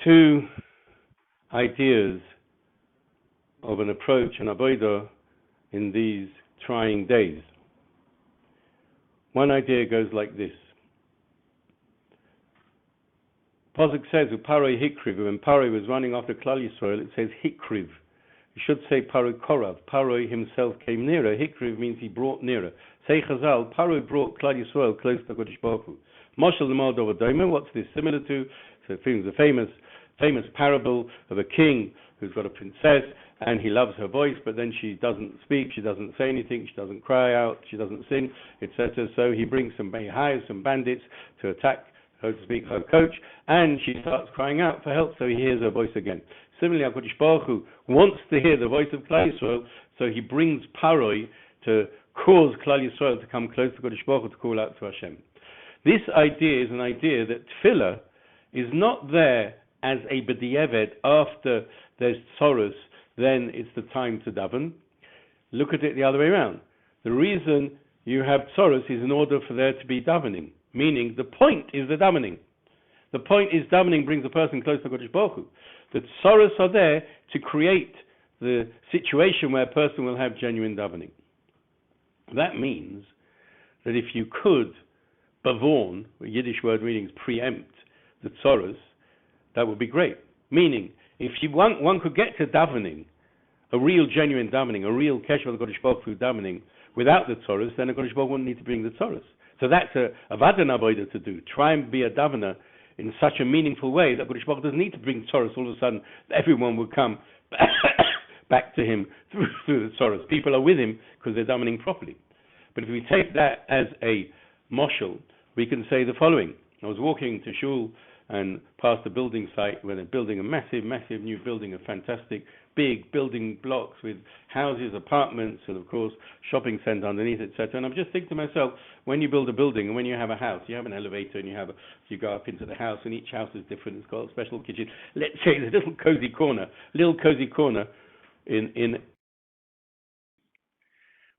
two ideas of an approach, an avodah, in these trying days. One idea goes like this. Pasuk says, Paroi Hikriv, when Paroi was running after Klal Yisrael, it says Hikriv. You should say Paroi Korav. Paroi himself came nearer. Hikriv means he brought nearer. Say Chazal, Paroi brought Klal Yisrael close to Kodesh Baruch Hu. Moshel L'Mod Avodahs, what's this similar to? So the famous parable of a king who's got a princess and he loves her voice, but then she doesn't speak, she doesn't say anything, she doesn't cry out, she doesn't sing, etc. So he brings some bandits to attack, so to speak, her coach, and she starts crying out for help, so he hears her voice again. Similarly, HaKadosh Baruch Hu wants to hear the voice of Klal Yisrael, so he brings Paroi to cause Klal Yisrael to come close to HaKadosh Baruch Hu to call out to Hashem. This idea is an idea that tefillah is not there as a b'di'eved after there's tzoros, then it's the time to daven. Look at it the other way around. The reason you have tzoros is in order for there to be davening, meaning the point is the davening. The point is davening brings a person close to HaKadosh Baruch Hu. The tzoros are there to create the situation where a person will have genuine davening. That means that if you could bavorn, Yiddish word meaning is preempt, the tzoros, that would be great. Meaning, if one could get to davening, a real genuine davening, a real kesher of the Kodesh Baruch Hu davening, without the tzoros, then the Kodesh Baruch Hu wouldn't need to bring the tzoros. So that's a avodah to do. Try and be a davener in such a meaningful way that Kodesh Baruch Hu doesn't need to bring tzoros. All of a sudden, everyone will come back to him through the tzoros. People are with him because they're davening properly. But if we take that as a moshel, we can say the following. I was walking to shul and past a building site where they're building a massive new building, a fantastic big building blocks with houses, apartments, and of course shopping centre underneath, etc. And I'm just thinking to myself, when you build a building and when you have a house, you have an elevator and you go up into the house, and each house is different. It's got a special kitchen. Let's say there's a little cozy corner in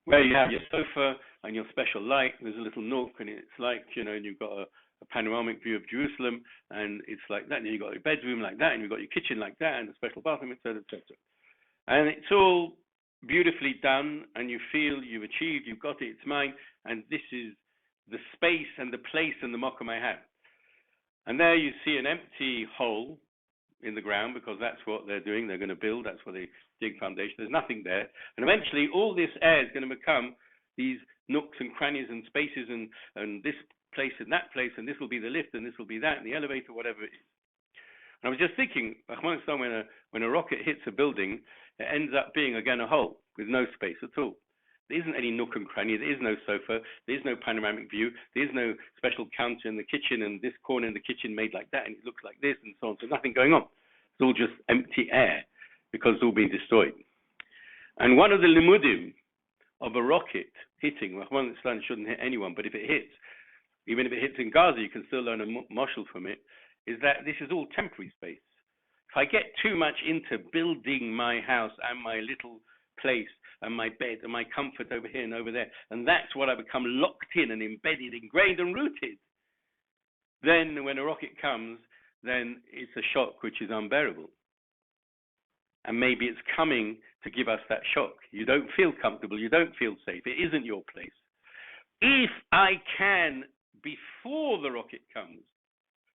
where you have your sofa and your special light. There's a little nook, and it's like, and you've got a panoramic view of Jerusalem, and it's like that, and you've got your bedroom like that, and you've got your kitchen like that, and a special bathroom, etc., etc. And it's all beautifully done, and you feel you've achieved, you've got it, it's mine, and this is the space and the place and the mokum I have. And there you see an empty hole in the ground, because that's what they're doing, they're going to build, that's what they dig foundation, there's nothing there. And eventually all this air is going to become these nooks and crannies and spaces and this place and that place, and this will be the lift, and this will be that, and the elevator, whatever it is. And I was just thinking, when a rocket hits a building, it ends up being again a hole with no space at all. There isn't any nook and cranny, there is no sofa, there is no panoramic view, there is no special counter in the kitchen, and this corner in the kitchen made like that, and it looks like this, and so on. So nothing going on. It's all just empty air, because it's all been destroyed. And one of the limudim of a rocket hitting, Rahman shouldn't hit anyone, but if it hits, even if it hits in Gaza, you can still learn a moshel from it, is that this is all temporary space. If I get too much into building my house and my little place and my bed and my comfort over here and over there, and that's what I become locked in and embedded, ingrained and rooted, then when a rocket comes, then it's a shock which is unbearable. And maybe it's coming to give us that shock. You don't feel comfortable, you don't feel safe, it isn't your place. If I can, before the rocket comes,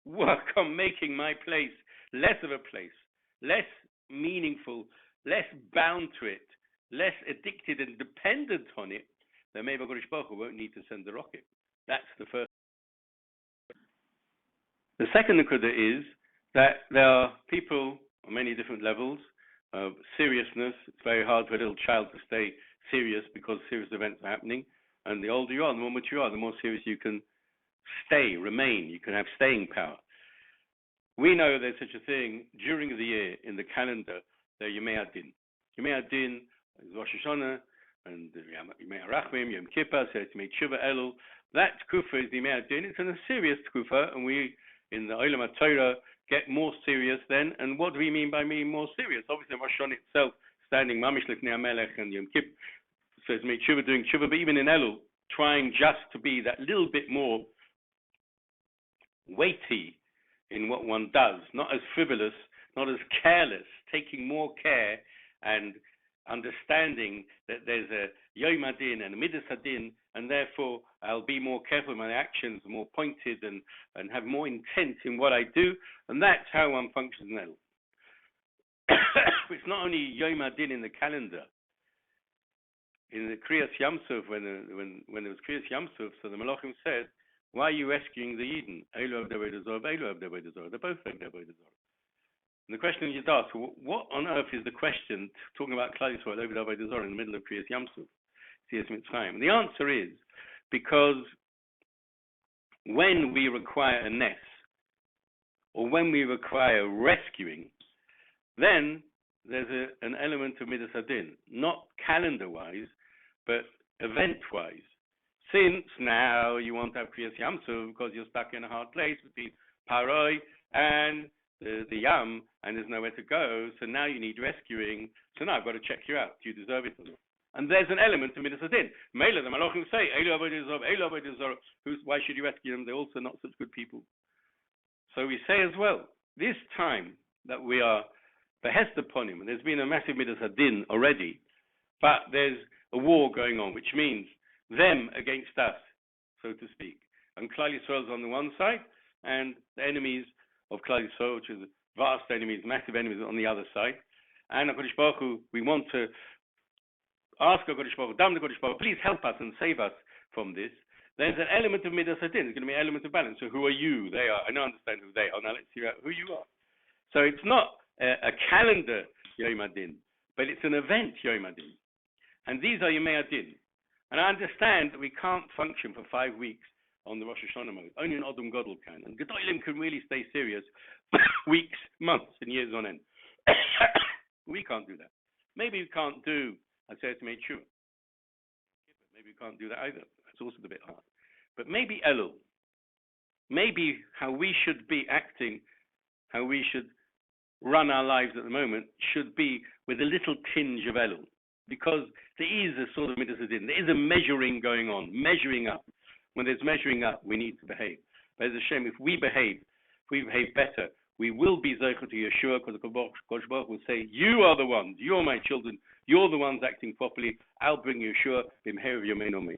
work on making my place less of a place, less meaningful, less bound to it, less addicted and dependent on it, then maybe HaKadosh Baruch Hu won't need to send the rocket. That's the first. The second nekuda is that there are people on many different levels of seriousness. It's very hard for a little child to stay serious because serious events are happening. And the older you are, the more mature you are, the more serious you can remain. You can have staying power. We know there's such a thing during the year in the calendar, there Yemei Adin. Yemei Adin is Rosh Hashanah, and Yemei Arachmim, Yom Kippur, so it's Yemei Tshuva Elul. That tkufa is the Yemei Adin. It's a serious tkufa, and we, in the Olam HaTorah, get more serious then. And what do we mean by being more serious? Obviously, Rosh Hashanah itself, standing Mamish Lifnei HaMelech and Yom Kippur, so it's Yemei Tshuva, doing Tshuva, but even in Elul, trying just to be that little bit more weighty in what one does, not as frivolous, not as careless, taking more care and understanding that there's a Yom Adin and a Midas Adin, and therefore I'll be more careful in my actions, more pointed, and have more intent in what I do, and that's how one functions in Elul. It's not only Yom Adin in the calendar. In the Kriyas Yamsuf, when there was Kriyas Yamsuf, so the Malachim said, "Why are you rescuing the Eden? Elu Abdei Avodah Zarah, Elu Abdei Avodah Zarah. They're both Abdei Avodah Zarah." And the question you'd ask, what on earth is the question talking about Klal Yisrael over Avodah Zarah in the middle of Kriyas Yamsuf, Kriyas Mitzrayim? And the answer is because when we require a ness, or when we require rescuing, then there's an element of Midas Adin, not calendar-wise, but event-wise. Since now you want to have Kriyas Yamsuf because you're stuck in a hard place between Paroi and the Yam, and there's nowhere to go, so now you need rescuing, so now I've got to check you out. Do you deserve it or not? And there's an element of Midas Adin. Mela, the Malachim say, Elu Avodah Zarah, Elu Avodah Zarah. Why should you rescue them? They're also not such good people. So we say as well, this time that we are behest upon him, and there's been a massive Midas Adin already, but there's a war going on, which means them against us, so to speak. And Klal Yisrael is on the one side, and the enemies of Klal Yisrael, which is vast enemies, massive enemies, on the other side. And HaKadosh Baruch Hu, we want to ask HaKadosh Baruch Hu, please help us and save us from this. There's an element of Midas Adin. There's going to be an element of balance. So who are you? They are. I don't understand who they are. Now let's see who you are. So it's not a calendar Yom Adin, but it's an event Yom Adin. And these are Yomei Adin. And I understand that we can't function for 5 weeks on the Rosh Hashanah mode. Only an Odom Godel can. And Gedolim can really stay serious weeks, months, and years on end. We can't do that. Maybe we can't do, I say to make sure. Maybe we can't do that either. That's also a bit hard. But maybe Elul. Maybe how we should be acting, how we should run our lives at the moment, should be with a little tinge of Elul. Because there is a sort of Midas Adin. There is a measuring going on, measuring up. When there's measuring up, we need to behave. But it's a shame if we behave better, we will be Zeichel to Yeshua, because the Kodesh Baruch will say, you are the ones, you're my children, you're the ones acting properly, I'll bring Yeshua, b'mher of Yomeinu.